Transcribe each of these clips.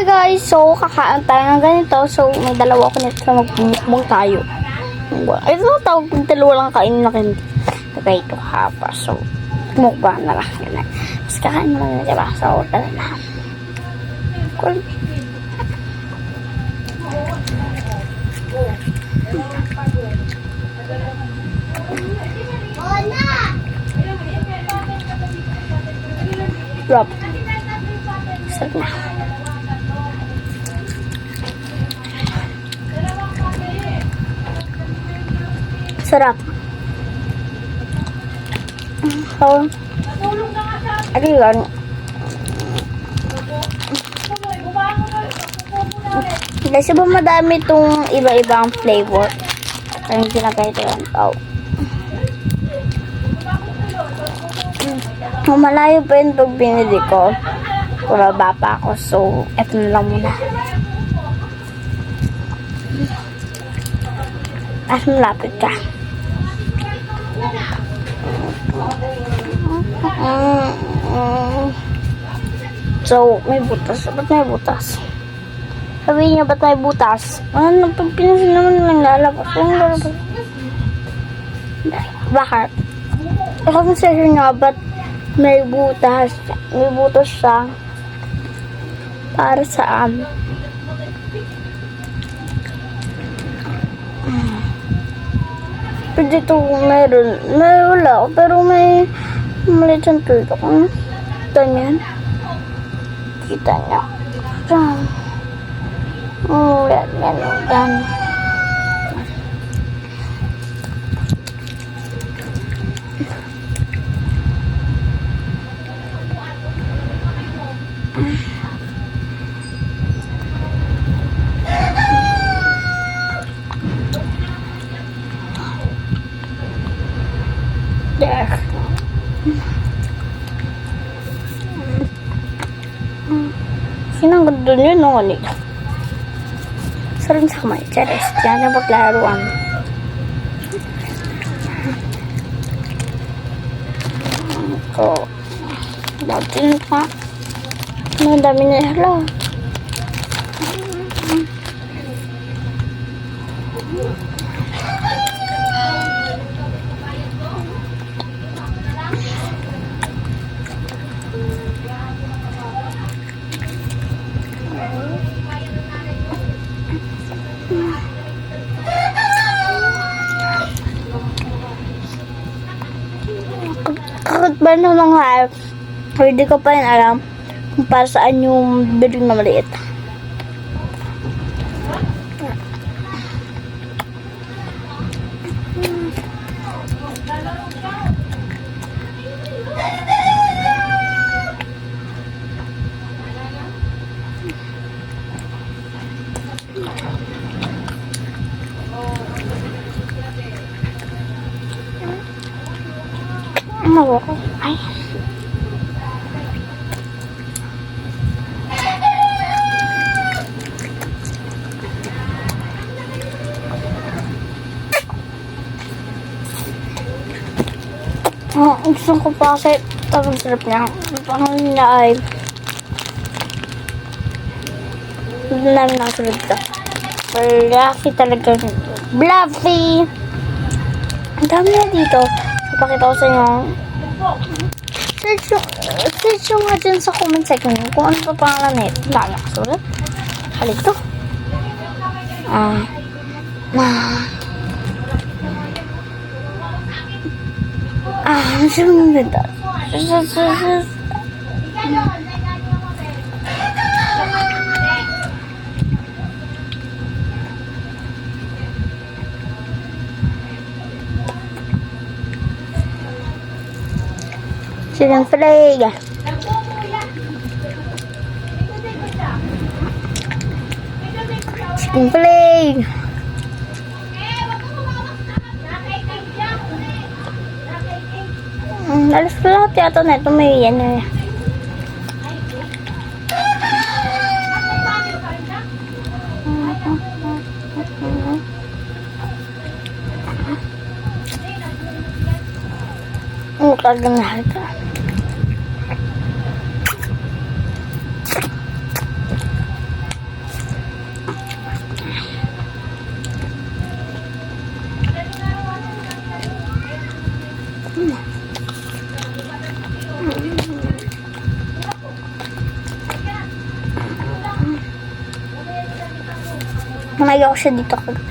guys, so kakain tayo ng ganito. So may dalawa ako nito na magmumukbang tayo. Ito tawag kong dalawa lang kainin na candy. Diba ito hapa. So mukbang na lang. Ganun. Tapos kakain mo lang na diba. So tala na. Cool. Drop. Sarap na. Sarap. So, ano yun? Kasi ba madami itong iba-ibang flavor? Kaya hindi na kahit yun. Oh. Malayo pa yun pag binili ko. Kuraba pa ako. So, eto na lang muna. As malapit ka. So, may butas. Ba't may butas? Sabihin niya, ba't may butas? Ano, pag pinasin naman lang lalabas. Bakit? Ako kung sa'yo nga, ba't may butas? May butas siya. Para saan? Pero dito meron. May wala. Pero may maliit siyang tuldok. Kita niyan. Kita niya. Yan. There. Sinang ganda niya no ni. Sarang sa kamay. Cheres. Diyan na paglaruan. Ito. Dati pa. Ang dami na hello. Kakot ba ng mga hindi ko pa rin alam kung para saan yung biling na maliit. Ano ko? Ay. Gusto ko pa kasi tapos sarap niya. Parang nila ay hindi namin nakasunod ito. Fluffy talaga. Fluffy! Ang dami na dito. Pakita ko sa inyo. Search nyo nga dyan sa comment section kung ano pa pangalan na ito. Dami nakasulat. Halito. Siyang ganda. Chicken fillet. Chicken fillet. Alas ko lahat yata na ito. May yan eh. Talagang halata. Namayo ko siya dito kagabi.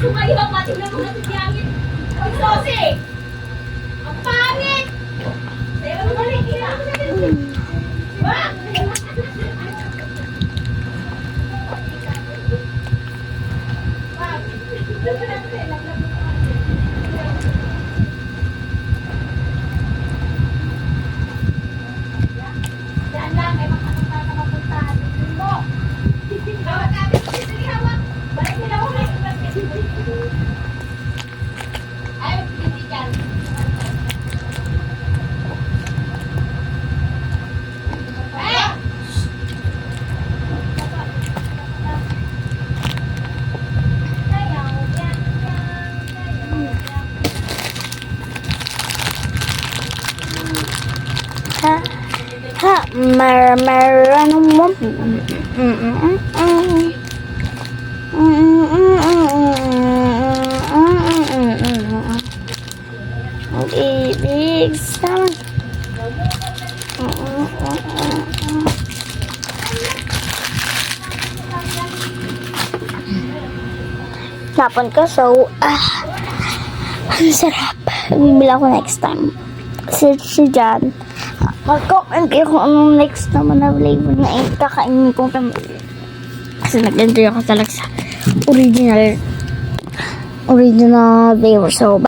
Sumayaw, pati na mga tutiyangin. Ang sosi! Ang pangit! Sayo mo balik, kaya. Ba? Yan lang, may makakapal na mapuntahan. Mo! Hawak natin. Sige, hawak. Balik nila ako na. Ayaw, hindi dyan. Eh! Ha? Ha? Ano mo? Ang ibig sa napon ko, so ang sarap. Bibili ako next time. Si Jan. Mag-comment kayo kung anong next naman na flavor na kakainin ko. Kasi nag-enjoy ako talaga sa original flavor. So,